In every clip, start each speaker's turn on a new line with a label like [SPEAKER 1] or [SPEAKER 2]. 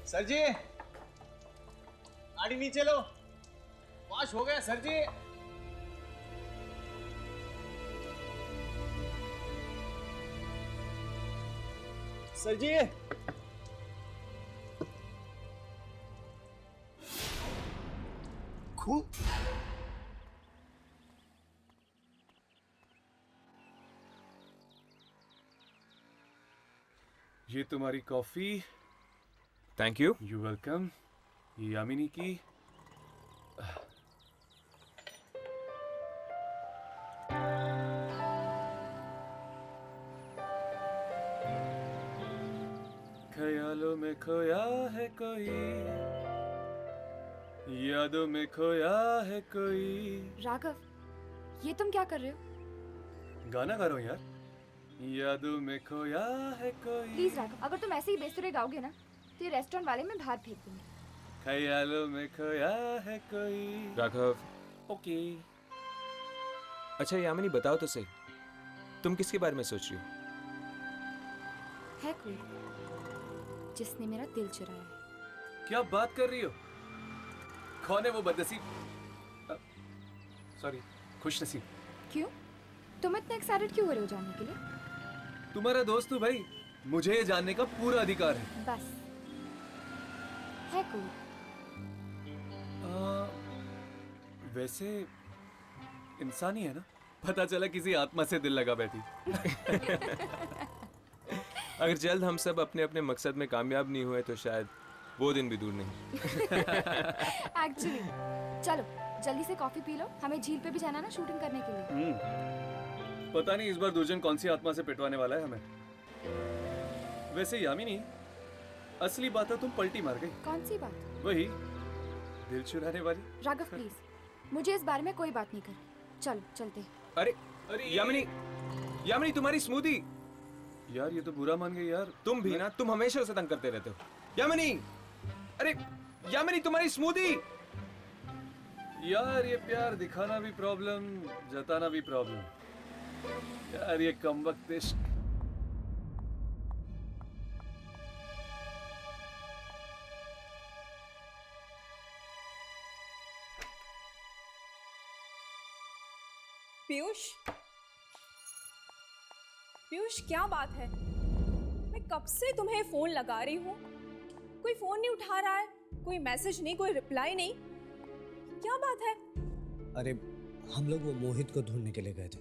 [SPEAKER 1] Sir जी, गाड़ी नीचे लो। Wash हो गया सर जी। सर जी, खून।
[SPEAKER 2] ये तुम्हारी coffee.
[SPEAKER 3] Thank you.
[SPEAKER 2] You welcome. ये यामिनी की। ख्यालों में खोया है कोई, यादों में खोया है कोई।
[SPEAKER 4] राघव, ये तुम क्या कर रहे हो?
[SPEAKER 2] गाना गा रहा हूँ यार। यादों में खोया है कोई।
[SPEAKER 4] प्लीज राघव, अगर तुम ऐसे ही बेसुरे गाओगे ना तो ये रेस्टोरेंट वाले मैं बाहर फेंक दूंगी।
[SPEAKER 2] ख्यालों में खोया है कोई।
[SPEAKER 3] राघव,
[SPEAKER 2] ओके।
[SPEAKER 3] अच्छा यामिनी बताओ तो सही, तुम किसके बारे में सोच रही हो?
[SPEAKER 4] है कोई जिसने मेरा दिल चुराया है।
[SPEAKER 2] क्या बात कर रही हो? कौन है वो बदनसीब? सॉरी, खुश नसीब।
[SPEAKER 4] क्यों? तुम इतने एक्साइटेड क्यों हो रहे हो जानने के लिए?
[SPEAKER 2] तुम्हारा दोस्त हूँ भाई, मुझे ये जानने का पूरा अधिकार है।
[SPEAKER 4] बस, है कोई?
[SPEAKER 2] वैसे इंसान ही है ना? पता चला किसी आत्मा से दिल लगा बैठी।
[SPEAKER 3] अगर जल्द हम सब अपने अपने मकसद में कामयाब नहीं हुए तो शायद वो दिन भी दूर नहीं।
[SPEAKER 4] एक्चुअली चलो जल्दी से कॉफी पी लो, हमें झील पे भी जाना ना शूटिंग करने के लिए।
[SPEAKER 2] पता नहीं इस बार दुर्जन कौन सी आत्मा से पिटवाने वाला है हमें। वैसे यामिनी, असली बात है तुम पलटी मार गई।
[SPEAKER 4] कौन सी बात?
[SPEAKER 2] वही दिल चुराने वाली।
[SPEAKER 4] राघव प्लीज, मुझे इस बारे में कोई बात नहीं करनी। चलो चलते।
[SPEAKER 3] अरे अरे यामिनी, यामिनी तुम्हारी स्मूदी।
[SPEAKER 2] यार ये तो बुरा मान गई यार।
[SPEAKER 3] तुम भी ना, तुम हमेशा उसे तंग करते रहते हो। यामिनी, अरे यामिनी तुम्हारी स्मूदी।
[SPEAKER 2] यार ये प्यार दिखाना भी प्रॉब्लम, जताना भी प्रॉब्लम। यार ये कमबख्त इश्क।
[SPEAKER 5] पीयूष, पीयूष क्या बात है? मैं कब से तुम्हें फोन लगा रही हूँ, कोई फोन नहीं उठा रहा है, कोई मैसेज नहीं, कोई रिप्लाई नहीं। क्या बात है?
[SPEAKER 6] अरे हम लोग वो मोहित को ढूंढने के लिए गए थे,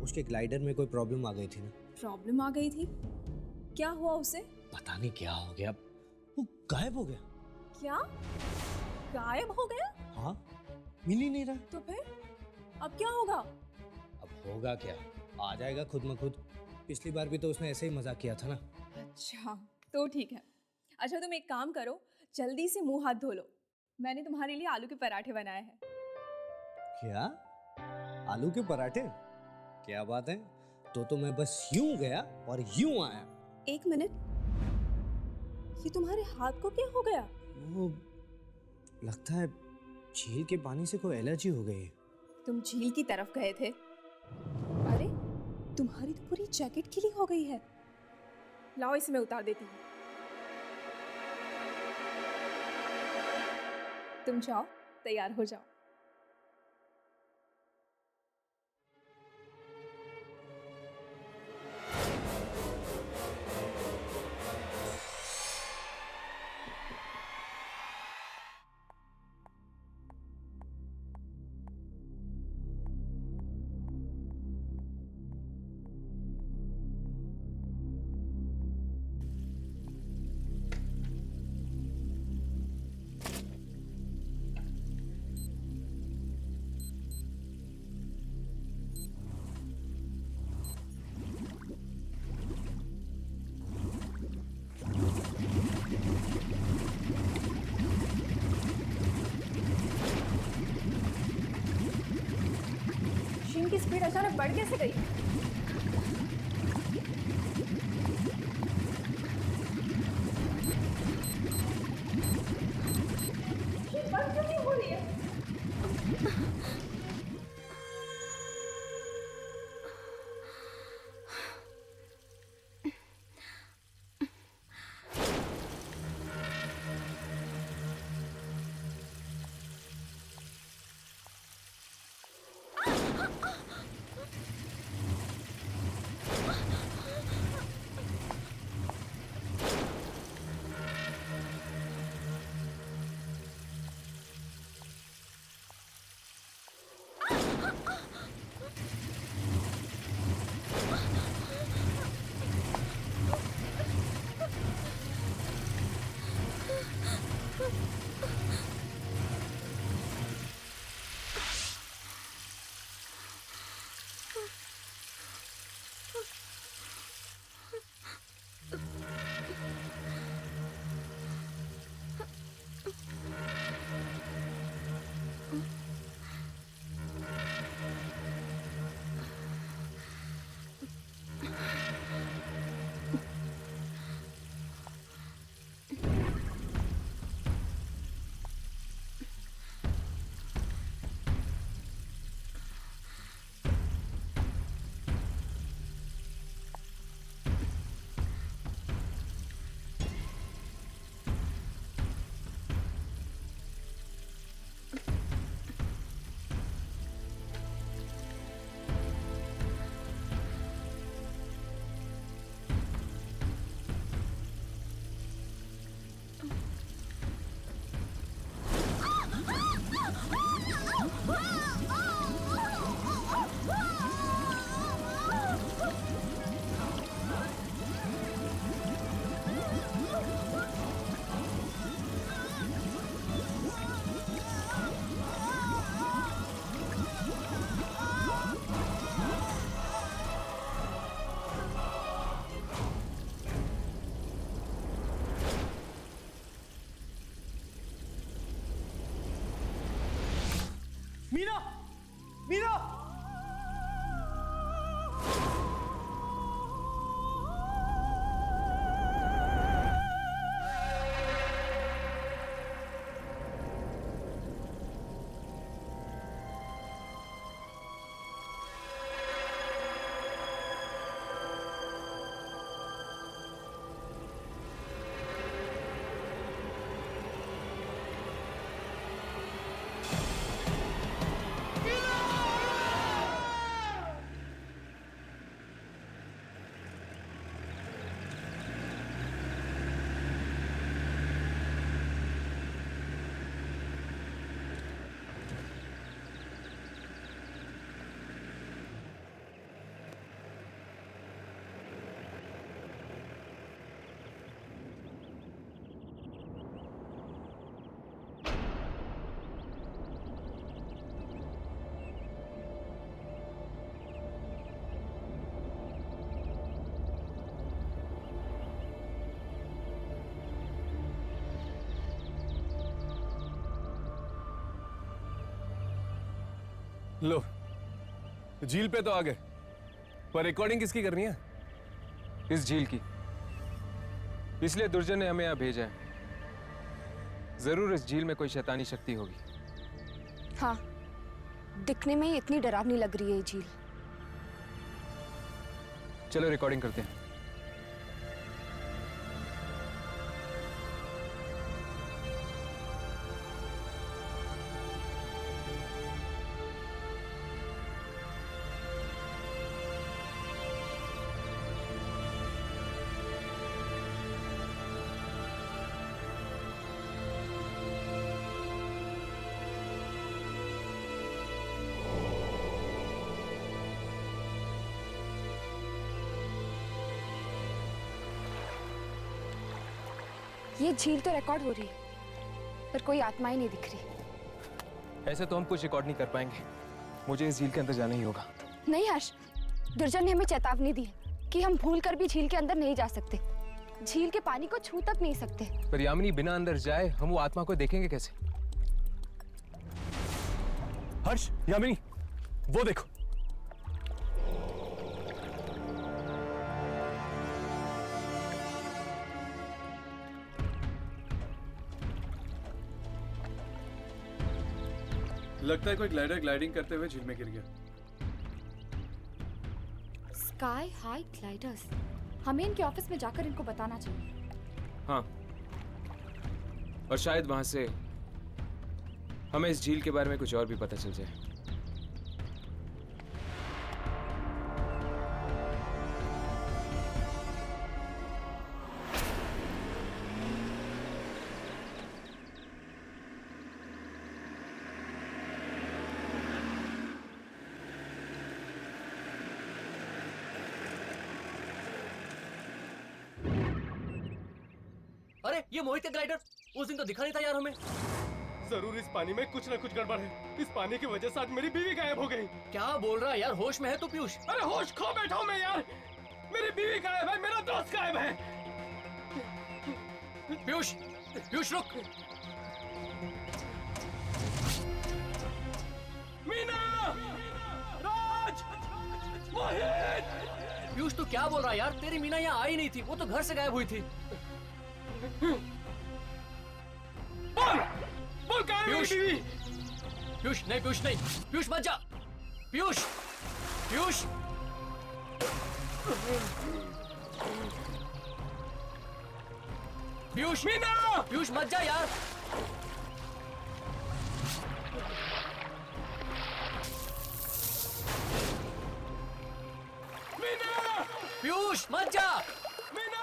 [SPEAKER 6] उसके ग्लाइडर में कोई प्रॉब्लम आ गई थी ना।
[SPEAKER 5] प्रॉब्लम आ गई थी? क्या हुआ उसे?
[SPEAKER 6] पता नहीं क्या हो गया, वो गायब हो गया।
[SPEAKER 5] क्या गायब हो गया?
[SPEAKER 6] हाँ, मिल ही नहीं रहा।
[SPEAKER 5] तो फिर अब क्या होगा?
[SPEAKER 6] अब होगा क्या, आ जाएगा खुद म खुद। पिछली बार भी तो उसने ऐसे ही मजाक किया था ना।
[SPEAKER 5] अच्छा तो ठीक है। अच्छा तुम एक काम करो, जल्दी से मुंह हाथ धो लो, मैंने तुम्हारे लिए आलू के पराठे बनाए हैं।
[SPEAKER 6] क्या? आलू के पराठे? क्या बात है, तो मैं बस यूं गया और यूं आया।
[SPEAKER 5] एक मिनट, ये तुम्हारे हाथ को क्या हो गया?
[SPEAKER 6] वो लगता है झील के पानी से कोई एलर्जी हो गई है।
[SPEAKER 5] तुम झील की तरफ गए थे? अरे तुम्हारी तो पूरी जैकेट गीली हो गई है। लाओ इसे मैं उतार देती हूँ। तुम जाओ, तैयार हो जाओ। स्पीड अचानक बढ़ कैसे गई? ये बंद क्यों नहीं हो रही है?
[SPEAKER 1] मीना, मीना,
[SPEAKER 2] लो, झील पे तो आ गए, पर रिकॉर्डिंग किसकी करनी है?
[SPEAKER 3] इस झील की। इसलिए दुर्जन ने हमें यहाँ भेजा है। जरूर इस झील में कोई शैतानी शक्ति होगी।
[SPEAKER 4] हाँ, दिखने में ही इतनी डरावनी लग रही है ये झील।
[SPEAKER 3] चलो रिकॉर्डिंग करते हैं।
[SPEAKER 4] ये झील तो रिकॉर्ड हो रही है, पर कोई आत्माएं नहीं दिख रही।
[SPEAKER 3] ऐसे तो हम कुछ रिकॉर्ड नहीं कर पाएंगे। मुझे इस झील के अंदर जाना ही होगा।
[SPEAKER 4] नहीं हर्ष, दुर्जन ने हमें चेतावनी दी है कि हम भूलकर भी झील के अंदर नहीं जा सकते। झील के पानी को छू तक नहीं सकते।
[SPEAKER 3] पर यामिनी, बिना अंदर जाए हम वो आत्मा को देखेंगे कैसे?
[SPEAKER 2] हर्ष, यामिनी, वो देखो, लगता है कोई ग्लाइडर ग्लाइडिंग करते हुए झील में गिर गया।
[SPEAKER 4] स्काई हाई ग्लाइडर्स, हमें इनके ऑफिस में जाकर इनको बताना चाहिए।
[SPEAKER 3] हाँ, और शायद वहां से हमें इस झील के बारे में कुछ और भी पता चल जाए।
[SPEAKER 1] अरे ये मोहित का ग्लाइडर उस दिन तो दिखा नहीं था यार हमें।
[SPEAKER 2] जरूर इस पानी में कुछ ना कुछ गड़बड़ है। इस पानी की वजह से आज मेरी बीवी गायब हो गई।
[SPEAKER 1] क्या बोल रहा है यार, होश में है तू पीयूष?
[SPEAKER 2] अरे होश खो बैठा हूं मैं यार। मेरी बीवी गायब है, मेरा दोस्त गायब है।
[SPEAKER 1] पीयूष, पीयूष रुक।
[SPEAKER 2] मीना, राज, मोहित।
[SPEAKER 1] पीयूष तू क्या बोल रहा है यार? तेरी मीना यहाँ आई नहीं थी, वो तो घर से गायब हुई थी।
[SPEAKER 2] बोल, बोल कहाँ है मेरी
[SPEAKER 1] पीयूष,
[SPEAKER 2] बीवी?
[SPEAKER 1] पीयूष नहीं, पीयूष नहीं, पीयूष मत जा। पीयूष, पीयूष, पीयूष,
[SPEAKER 2] मीना,
[SPEAKER 1] पीयूष मत जा यार।
[SPEAKER 2] मीना,
[SPEAKER 1] पीयूष मत जा।
[SPEAKER 2] मीना।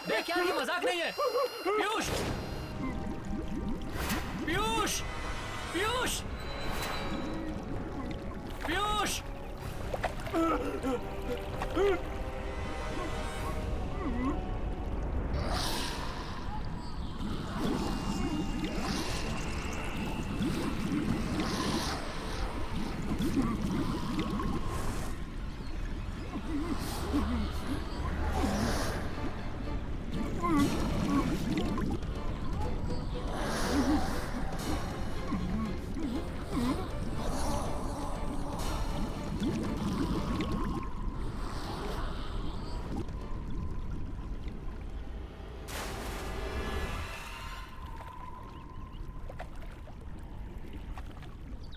[SPEAKER 1] देख यार ये मजाक नहीं है। पीयूष, पीयूष, पीयूष, पीयूष।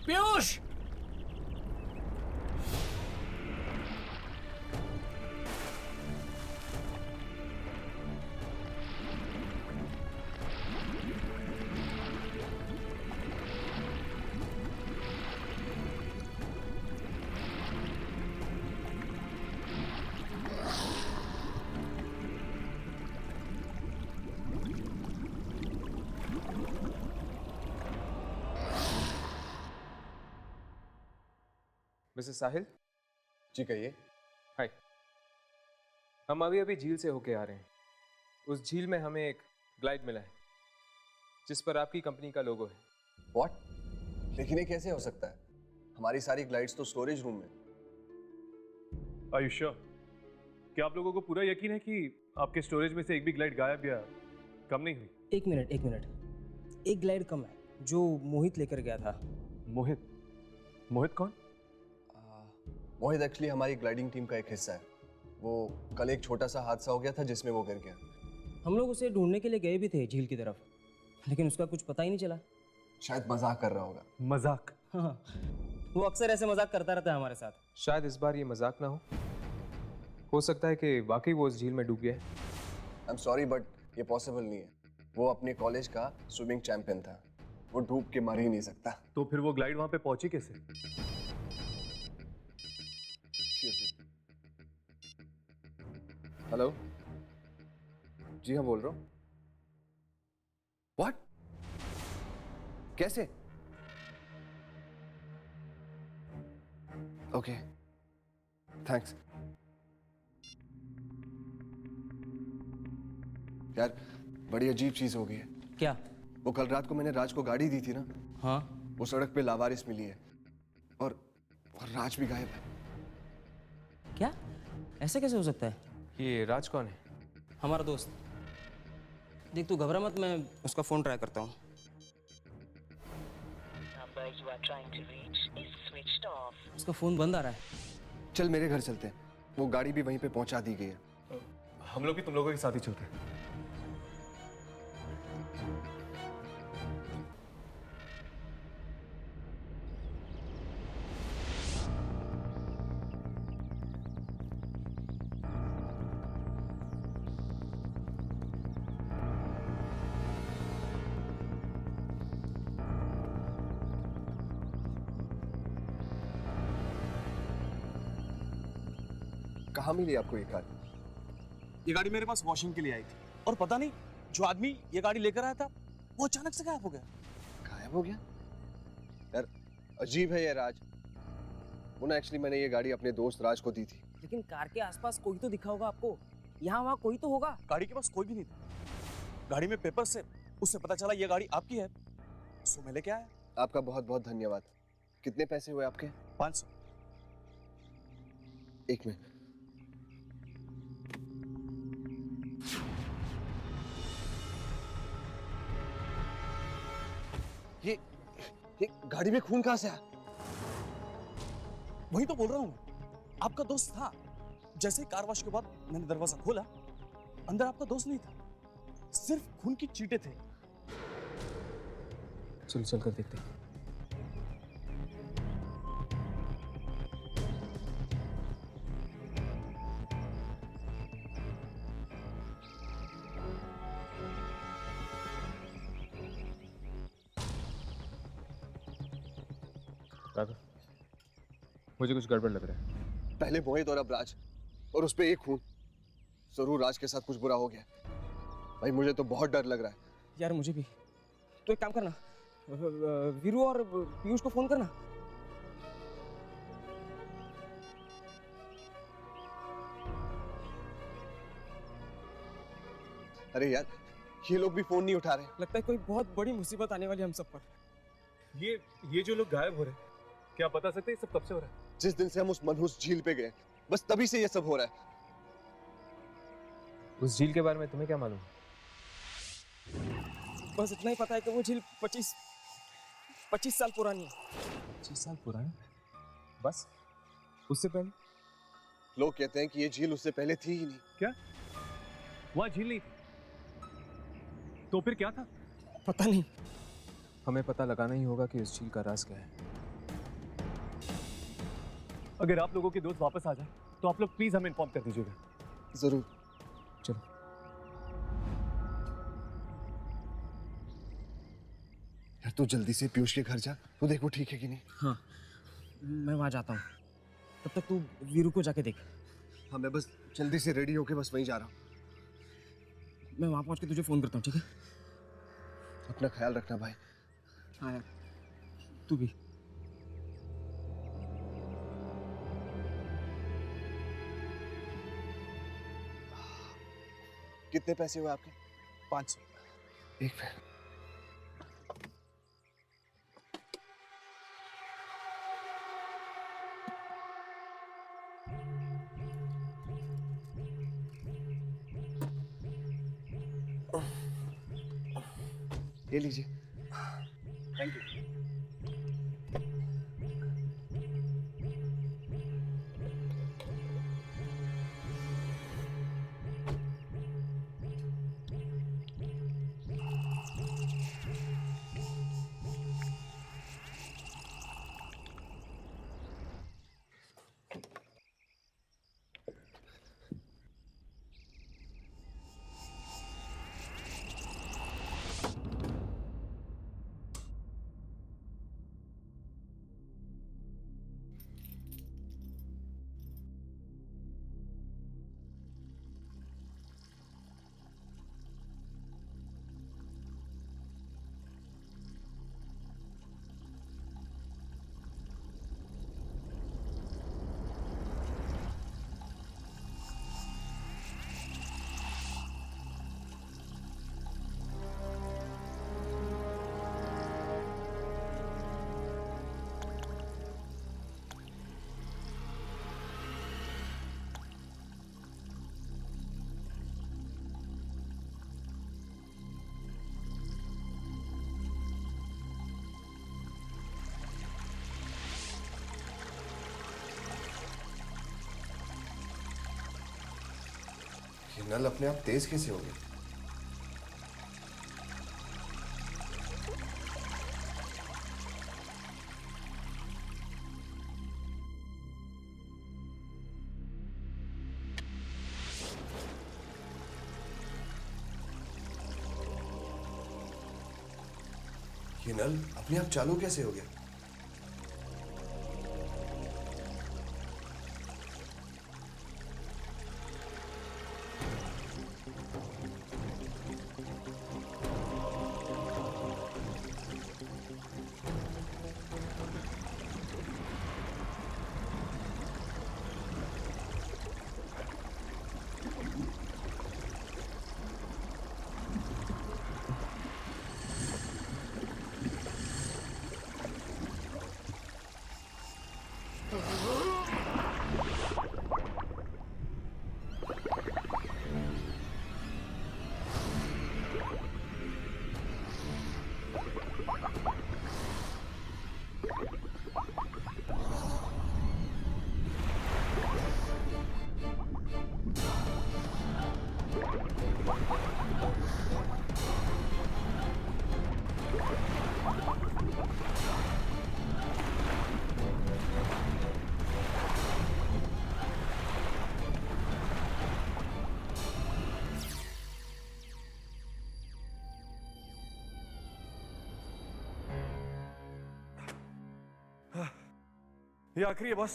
[SPEAKER 1] पीयूष,
[SPEAKER 3] मिसेस साहिल,
[SPEAKER 7] जी कहिए।
[SPEAKER 3] हाय। हम अभी अभी झील से होके आ रहे हैं। उस झील में हमें एक ग्लाइड मिला है जिस पर आपकी कंपनी का लोगो है।
[SPEAKER 7] व्हाट? लेकिन ये कैसे हो सकता है? हमारी सारी ग्लाइड्स तो स्टोरेज रूम में।
[SPEAKER 2] Are you sure? क्या आप लोगों को पूरा यकीन है कि आपके स्टोरेज में से एक भी ग्लाइड गायब या कम नहीं हुई?
[SPEAKER 8] एक मिनट, एक मिनट। एक ग्लाइड कम है जो मोहित लेकर गया था।
[SPEAKER 2] मोहित? मोहित कौन?
[SPEAKER 7] मोहित एक्चुअली हमारी ग्लाइडिंग टीम का एक हिस्सा है। वो कल एक छोटा सा हादसा हो गया था जिसमें वो गिर गया।
[SPEAKER 8] हम लोग उसे ढूंढने के लिए गए भी थे झील की तरफ, लेकिन उसका कुछ पता ही नहीं चला।
[SPEAKER 7] शायद मजाक कर रहा होगा।
[SPEAKER 2] मजाक?
[SPEAKER 8] हाँ, वो अक्सर ऐसे मजाक करता रहता है हमारे साथ।
[SPEAKER 3] शायद इस बार ये मजाक ना हो सकता है कि वाकई वो उस झील में डूब गया है।
[SPEAKER 7] आई एम सॉरी बट ये पॉसिबल नहीं है। वो अपने कॉलेज का स्विमिंग चैंपियन था, वो डूब के मर ही नहीं सकता।
[SPEAKER 2] तो फिर वो ग्लाइड वहां पे पहुंची कैसे?
[SPEAKER 7] हेलो, जी हाँ बोल रहा हूँ। व्हाट? कैसे? Okay, thanks. यार बड़ी अजीब चीज हो गई है।
[SPEAKER 8] क्या?
[SPEAKER 7] वो कल रात को मैंने राज को गाड़ी दी थी ना,
[SPEAKER 8] हाँ,
[SPEAKER 7] वो सड़क पे लावारिस मिली है और राज भी गायब है।
[SPEAKER 8] क्या? ऐसे कैसे हो सकता है?
[SPEAKER 3] ये राज कौन है?
[SPEAKER 8] हमारा दोस्त। देख तू घबरा मत, मैं उसका फोन ट्राई करता हूँ।
[SPEAKER 9] number you are trying to reach is switched off.
[SPEAKER 8] उसका फोन बंद आ रहा है।
[SPEAKER 7] चल मेरे घर चलते हैं, वो गाड़ी भी वहीं पे पहुंचा दी गई है।
[SPEAKER 2] हम लोग भी तुम लोगों के साथ ही चलते हैं।
[SPEAKER 7] कहाँ मिली आपको ये कार?
[SPEAKER 10] ये गाड़ी मेरे पास वॉशिंग के लिए आई थी और पता नहीं जो आदमी ये गाड़ी लेकर आया था वो अचानक से गायब हो गया।
[SPEAKER 7] गायब हो गया? यार अजीब है ये राज। वो ना एक्चुअली मैंने ये गाड़ी अपने दोस्त राज को दी थी।
[SPEAKER 8] लेकिन कार के आसपास कोई तो दिखा होगा आपको, यहाँ वहाँ कोई तो होगा।
[SPEAKER 10] गाड़ी के पास कोई भी नहीं था। गाड़ी में पेपर से उससे पता चला ये गाड़ी आपकी है, सो मैं लेके आया।
[SPEAKER 7] आपका बहुत बहुत धन्यवाद। कितने पैसे हुए आपके?
[SPEAKER 10] 500।
[SPEAKER 7] एक मिनट। ये गाड़ी में खून कहाँ से आया?
[SPEAKER 10] वही तो बोल रहा हूँ, आपका दोस्त था। जैसे ही कार वॉश के बाद मैंने दरवाजा खोला, अंदर आपका दोस्त नहीं था, सिर्फ खून की चींटे थे।
[SPEAKER 3] चलो चल कर देखते हैं। राघव, मुझे कुछ गड़बड़ लग रहा है।
[SPEAKER 7] पहले मोहित और अब राज, और उस पे एक खून। जरूर राज के साथ कुछ बुरा हो गया। भाई मुझे तो बहुत डर लग रहा है।
[SPEAKER 8] यार मुझे भी। तो एक काम करना, वीरू और पीयूष को फोन करना।
[SPEAKER 7] अरे यार ये लोग भी फोन नहीं उठा रहे।
[SPEAKER 8] लगता है कोई बहुत बड़ी मुसीबत आने वाली है हम सब पर।
[SPEAKER 2] ये जो लोग गायब हो रहे हैं, क्या बता सकते हैं ये सब कब से हो रहा है?
[SPEAKER 7] जिस दिन से हम उस मनहूस झील पे गए, बस तभी से ये सब हो रहा है।
[SPEAKER 3] उस झील के बारे में तुम्हें क्या मालूम?
[SPEAKER 8] बस इतना ही पता है कि वो झील 25 साल पुरानी है।
[SPEAKER 3] 25 साल पुरानी? बस? उससे पहले?
[SPEAKER 7] लोग कहते हैं कि ये झील उससे पहले थी ही नहीं।
[SPEAKER 2] क्या? वहाँ झील नहीं थी? तो फिर क्या था?
[SPEAKER 8] पता नहीं।
[SPEAKER 3] हमें पता लगाना ही होगा कि उस झील का राज क्या है।
[SPEAKER 2] अगर आप लोगों के दोस्त वापस आ जाए तो आप लोग प्लीज हमें इन्फॉर्म कर दीजिएगा।
[SPEAKER 7] जरूर।
[SPEAKER 3] चलो।
[SPEAKER 7] यार तू जल्दी से पीयूष के घर जा, तू देखो ठीक है कि नहीं।
[SPEAKER 8] हाँ, मैं वहां जाता हूँ। तब तक तू वीरू को जाके देख।
[SPEAKER 7] हाँ मैं बस जल्दी से रेडी होके बस वहीं जा रहा हूँ।
[SPEAKER 8] मैं वहां पहुंच के तुझे फोन करता हूँ, ठीक है?
[SPEAKER 7] अपना ख्याल रखना भाई।
[SPEAKER 8] हाँ यार, तू भी।
[SPEAKER 7] कितने पैसे हुए आपके?
[SPEAKER 10] 500।
[SPEAKER 7] एक मिनट। ये लीजिए।
[SPEAKER 2] Thank you.
[SPEAKER 7] ये नल अपने आप तेज कैसे हो गया? ये नल अपने आप चालू कैसे हो गया?
[SPEAKER 10] ये आखिरी है बॉस।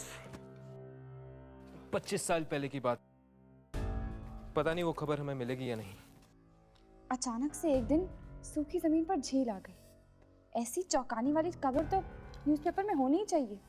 [SPEAKER 3] 25 साल पहले की बात। पता नहीं वो खबर हमें मिलेगी या नहीं।
[SPEAKER 4] अचानक से एक दिन सूखी जमीन पर झील आ गई। ऐसी चौंकाने वाली खबर तो न्यूज़पेपर में होनी ही चाहिए।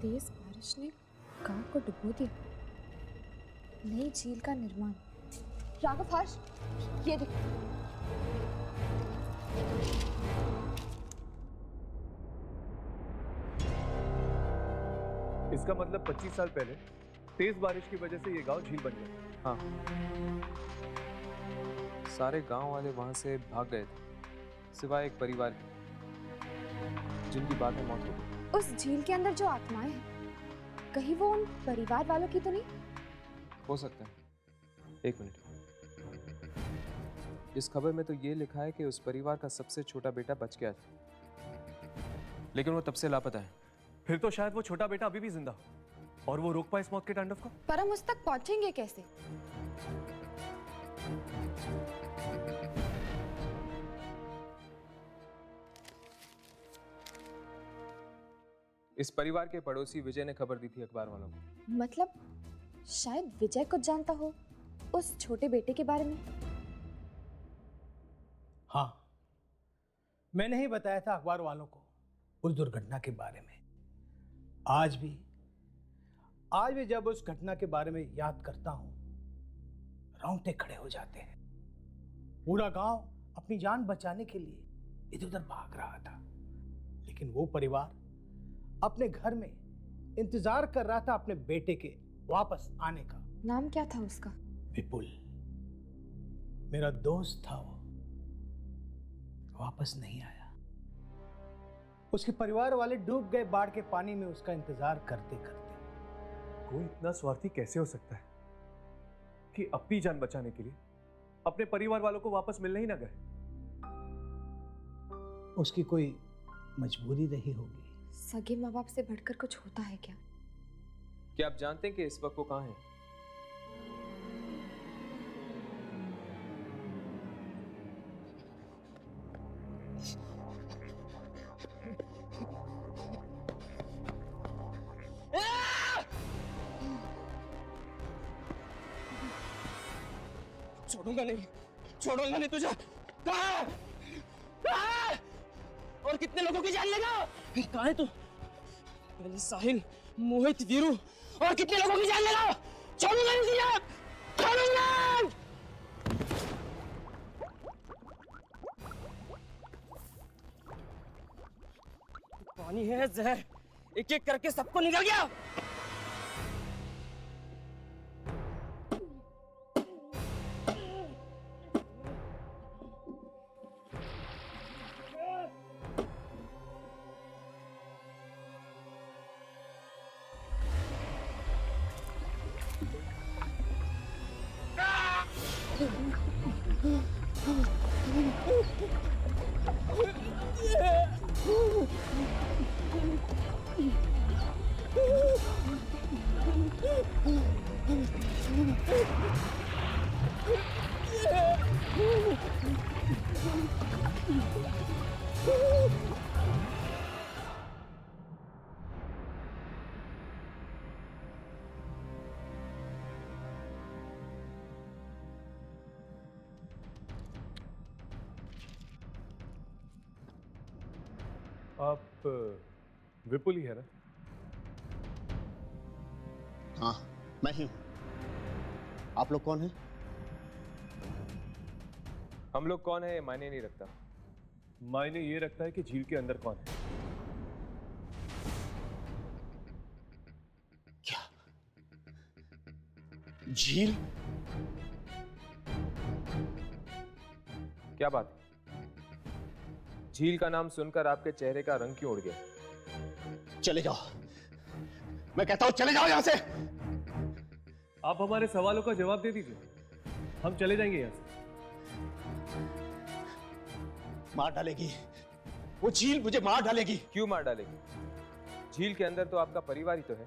[SPEAKER 4] तेज बारिश ने गांव को डुबो दिया। नई झील का निर्माण। राघव, हर्ष, ये देख।
[SPEAKER 2] इसका मतलब 25 साल पहले तेज बारिश की वजह से ये गांव झील बन गया।
[SPEAKER 3] हाँ, सारे गांव वाले वहां से भाग गए थे, सिवाय एक परिवार के, जिनकी बाद में मौत हो गई।
[SPEAKER 4] उस झील के अंदर जो आत्माएं हैं, कहीं वो उन परिवार वालों की तो नहीं?
[SPEAKER 3] हो सकता है। एक मिनट, इस खबर में तो ये लिखा है कि उस परिवार का सबसे छोटा बेटा बच गया था, लेकिन वो तब से लापता है।
[SPEAKER 2] फिर तो शायद वो छोटा बेटा अभी भी जिंदा हो और वो रोक पाए इस मौत के तांडव को।
[SPEAKER 4] पर हम उस तक पहुंचेंगे कैसे?
[SPEAKER 3] इस परिवार के पड़ोसी विजय ने खबर दी थी अखबार वालों को।
[SPEAKER 4] मतलब शायद विजय कुछ जानता हो उस छोटे बेटे के बारे में।
[SPEAKER 11] हाँ, मैंने ही बताया था अखबार वालों को उस दुर्घटना के बारे में। आज भी जब उस घटना के बारे में याद करता हूं, रोंगटे खड़े हो जाते हैं। पूरा गांव अपनी जान बचाने के लिए इधर उधर भाग रहा था, लेकिन वो परिवार अपने घर में इंतजार कर रहा था अपने बेटे के वापस आने का।
[SPEAKER 4] नाम क्या था उसका?
[SPEAKER 11] विपुल। मेरा दोस्त था वो, वापस नहीं आया। उसके परिवार वाले डूब गए बाढ़ के पानी में उसका इंतजार करते करते।
[SPEAKER 2] कोई इतना स्वार्थी कैसे हो सकता है कि अपनी जान बचाने के लिए अपने परिवार वालों को वापस मिलने ही ना गए?
[SPEAKER 11] उसकी कोई मजबूरी रही होगी।
[SPEAKER 4] सगे माँ बाप से बढ़कर कुछ होता है क्या?
[SPEAKER 3] क्या आप जानते हैं कि इस वक्त वो कहाँ है?
[SPEAKER 8] छोड़ूंगा नहीं तुझे। कहाँ है? और कितने लोगों की जान लेगा? कहाँ है तू? पहले साहिल, मोहित, वीरू, और कितने लोगों की जान लेगा? छोड़ूंगा नहीं तुझे, छोड़ूंगा। पानी है जहर, एक एक करके सबको निकल गया।
[SPEAKER 2] आप विपुल ही है ना?
[SPEAKER 12] हाँ, मैं ही हूं। आप लोग कौन हैं?
[SPEAKER 3] हम लोग कौन है ये मायने नहीं रखता।
[SPEAKER 2] मायने ये रखता है कि झील के अंदर कौन है।
[SPEAKER 10] झील?
[SPEAKER 3] क्या बात है? झील का नाम सुनकर आपके चेहरे का रंग क्यों उड़ गया?
[SPEAKER 10] चले जाओ, मैं कहता हूं चले जाओ यहां से।
[SPEAKER 2] आप हमारे सवालों का जवाब दे दीजिए, हम चले जाएंगे यहाँ से।
[SPEAKER 10] मार डालेगी वो झील, मुझे मार डालेगी।
[SPEAKER 3] क्यों मार डालेगी? झील के अंदर तो आपका परिवार ही तो है।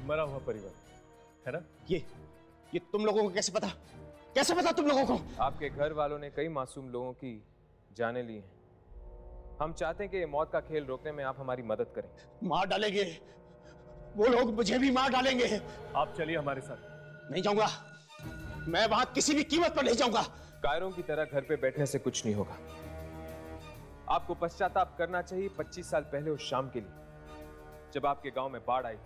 [SPEAKER 2] मरा हुआ परिवार है ना?
[SPEAKER 10] ये तुम लोगों को कैसे पता? कैसे पता तुम लोगों को?
[SPEAKER 3] आपके घर वालों ने कई मासूम लोगों की जानें ली हैं। हम चाहते हैं कि ये मौत का खेल रोकने में आप हमारी मदद करें।
[SPEAKER 10] मार डालेंगे वो लोग, मुझे भी मार डालेंगे।
[SPEAKER 2] आप चलिए हमारे साथ।
[SPEAKER 10] नहीं जाऊंगा, मैं वहां किसी भी कीमत पर नहीं जाऊंगा।
[SPEAKER 3] कायरों की तरह घर पे बैठने से कुछ नहीं होगा। आपको पश्चाताप करना चाहिए 25 साल पहले उस शाम के लिए, जब आपके गांव में बाढ़ आई।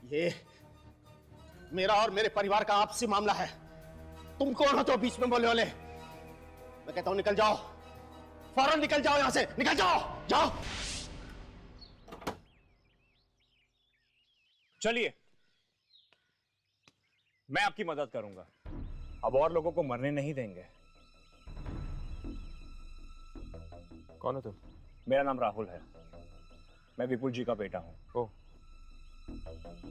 [SPEAKER 10] ये मेरा और मेरे परिवार का आपसी मामला है। तुम कौन हो तो बीच में बोले वाले? मैं कहता हूं निकल जाओ, फौरन निकल जाओ यहां से, निकल जाओ, जाओ।
[SPEAKER 13] चलिए, मैं आपकी मदद करूंगा। अब और लोगों को मरने नहीं देंगे।
[SPEAKER 3] कौन हो तुम?
[SPEAKER 13] मेरा नाम राहुल है, मैं विपुल जी का बेटा हूं।
[SPEAKER 3] ओह,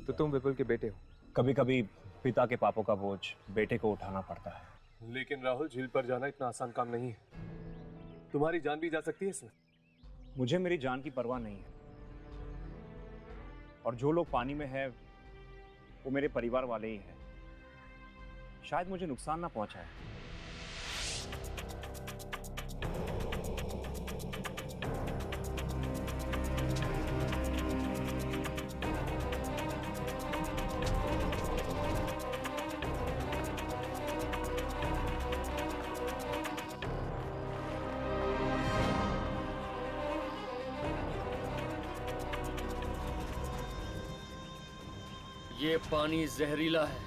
[SPEAKER 3] तो तुम विपुल के बेटे हो।
[SPEAKER 13] कभी कभी पिता के पापों का बोझ बेटे को उठाना पड़ता है।
[SPEAKER 2] लेकिन राहुल, झील पर जाना इतना आसान काम नहीं है। तुम्हारी जान भी जा सकती है इसमें।
[SPEAKER 13] मुझे मेरी जान की परवाह नहीं है, और जो लोग पानी में हैं वो मेरे परिवार वाले ही हैं। शायद मुझे नुकसान ना पहुंचाए।
[SPEAKER 1] ये पानी जहरीला है।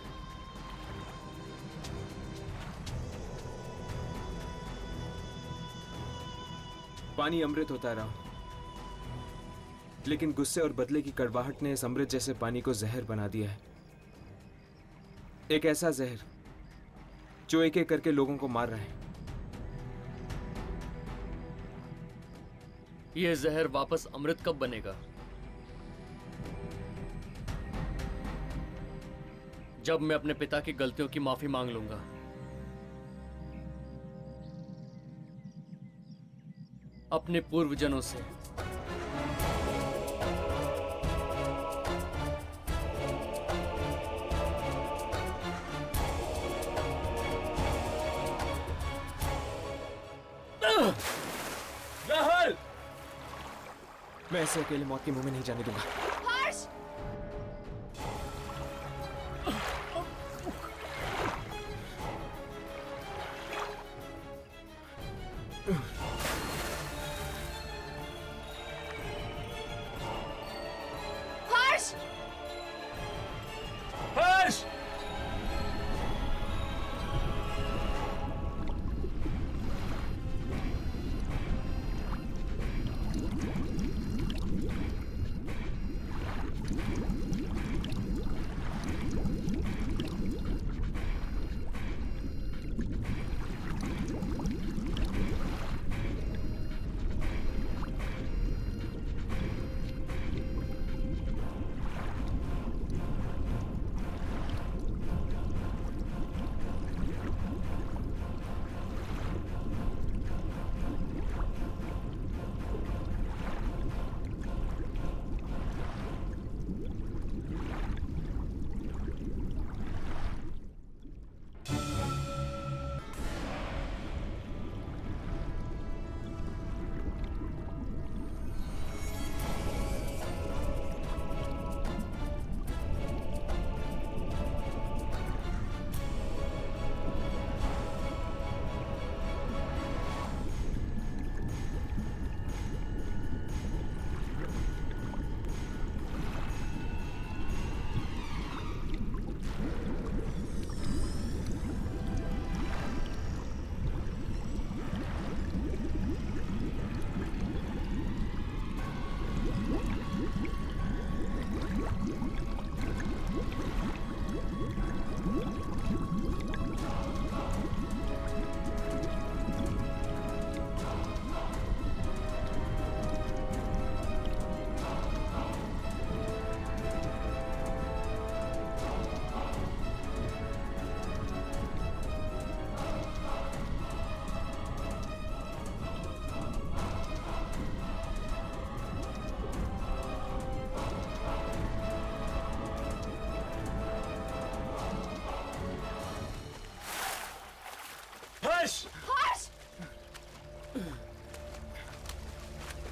[SPEAKER 3] पानी अमृत होता है राहुल, लेकिन गुस्से और बदले की कड़वाहट ने इस अमृत जैसे पानी को जहर बना दिया है। एक ऐसा जहर जो एक एक करके लोगों को मार रहा है।
[SPEAKER 1] ये जहर वापस अमृत कब बनेगा? जब मैं अपने पिता की गलतियों की माफी मांग लूंगा। अपने पूर्वजनों से।
[SPEAKER 3] राहुल, मैं ऐसे अकेले मौत के मुंह में नहीं जाने दूंगा।
[SPEAKER 5] हर्ष! हर्ष!
[SPEAKER 3] हर्ष!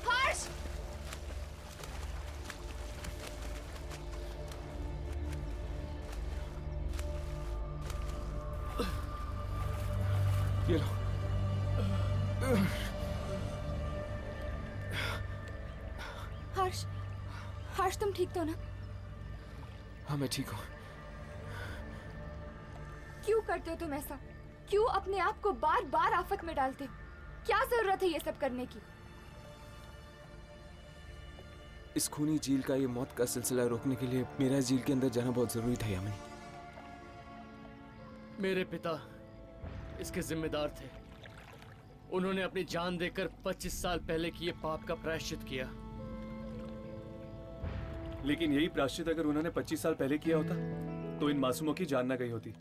[SPEAKER 4] हर्ष!
[SPEAKER 3] ये लो।
[SPEAKER 4] हर्ष, हर्ष तुम ठीक तो ना?
[SPEAKER 3] हाँ मैं ठीक हूँ।
[SPEAKER 4] क्यों करते हो तुम ऐसा? क्यों अपने आप को बार बार आफत में डालते हो? क्या जरूरत है ये सब करने की?
[SPEAKER 3] इस खूनी झील का ये मौत का सिलसिला रोकने के लिए मेरा इस झील के अंदर जाना बहुत जरूरी था यामिनी।
[SPEAKER 1] मेरे पिता इसके जिम्मेदार थे। उन्होंने अपनी जान देकर 25 साल पहले किए पाप का प्रायश्चित किया।
[SPEAKER 2] लेकिन यही प्रायश्चित अगर उन्होंने 25 साल पहले किया होता तो इन मासूमों की जान ना गई होती।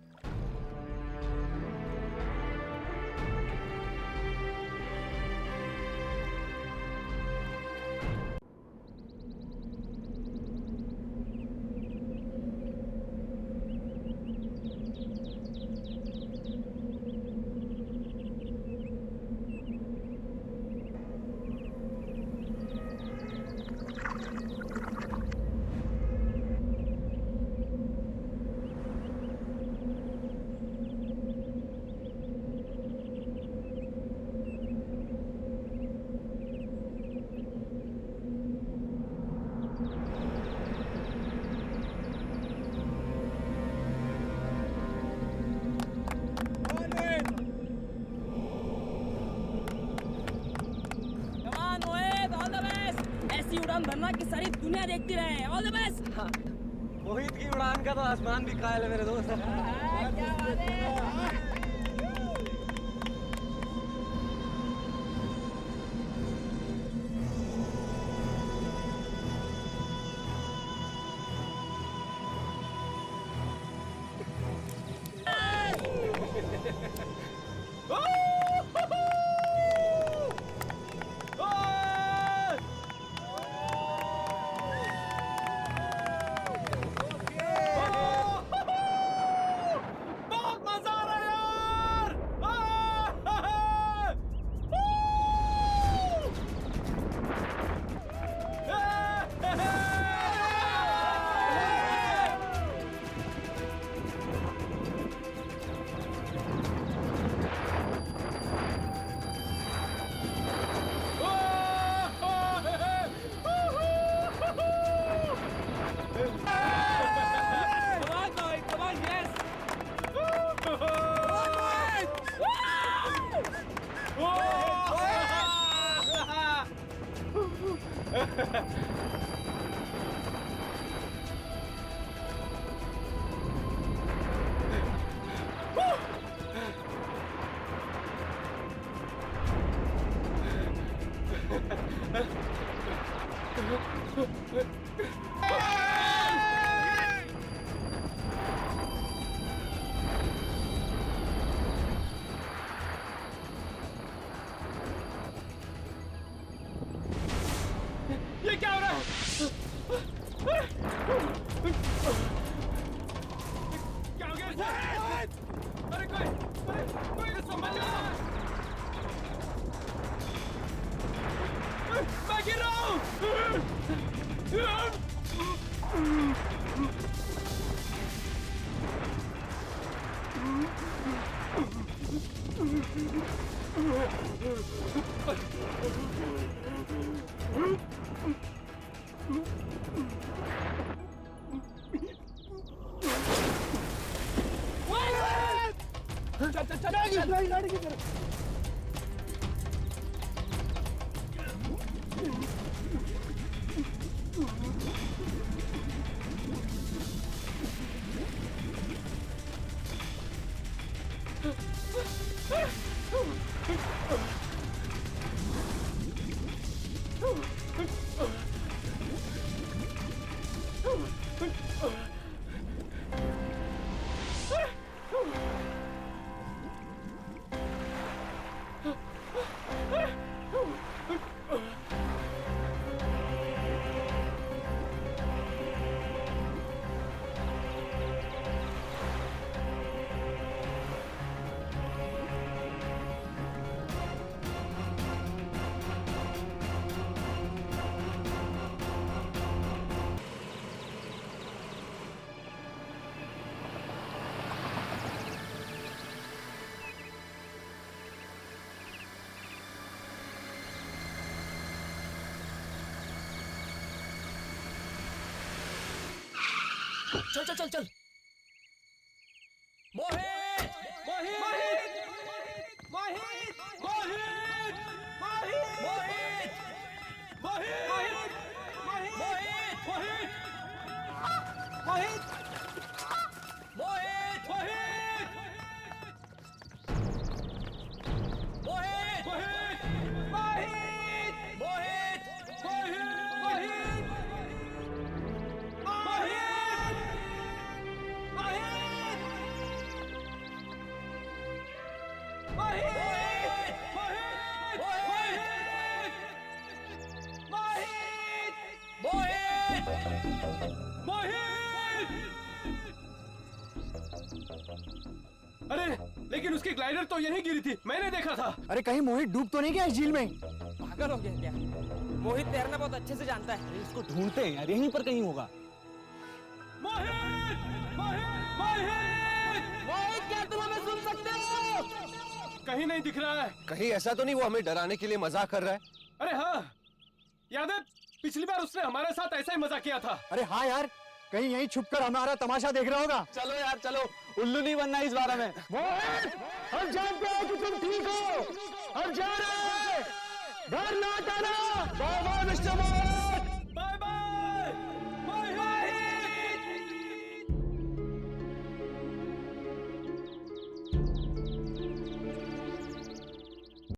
[SPEAKER 8] ऐसी उड़ान भरना कि सारी दुनिया देखती रहे। All the best.
[SPEAKER 6] मोहित की उड़ान का तो आसमान भी कायल है मेरे दोस्त।
[SPEAKER 8] क्या बात है।
[SPEAKER 2] ये क्या हो रहा है? क्या हो गया? अरे कोई संभाल लो। मैं गिर रहा हूँ।
[SPEAKER 1] चल चल चल चल। मोहित मोहित मोहित मोहित मोहित मोहित मोहित मोहित मोहित मोहित मोहित
[SPEAKER 2] अरे लेकिन उसकी ग्लाइडर तो यहीं गिरी थी, मैंने देखा था।
[SPEAKER 8] अरे कहीं मोहित डूब तो नहीं गया इस झील में?
[SPEAKER 14] पागल हो गया क्या? मोहित तैरना बहुत अच्छे से जानता है।
[SPEAKER 8] इसको ढूंढते हैं यार, यहीं पर कहीं होगा।
[SPEAKER 2] मोहित मोहित मोहित
[SPEAKER 14] मोहित, क्या तुम हमें सुन सकते हो?
[SPEAKER 2] कहीं नहीं दिख रहा है।
[SPEAKER 7] कहीं ऐसा तो नहीं वो हमें डराने के लिए मजाक कर रहा है?
[SPEAKER 2] अरे हाँ, याद है पिछली बार उसने हमारे साथ ऐसा ही मजाक किया था।
[SPEAKER 8] अरे हाँ यार, कहीं यहीं छुपकर हमारा तमाशा देख रहा होगा।
[SPEAKER 14] चलो यार चलो, उल्लू नहीं बनना इस बारे में।
[SPEAKER 8] मोहित, हम जानते हैं कि तुम ठीक हो, हम जा रहे हैं, घर लौट आना। बाय बाय मिस्टर मोहित।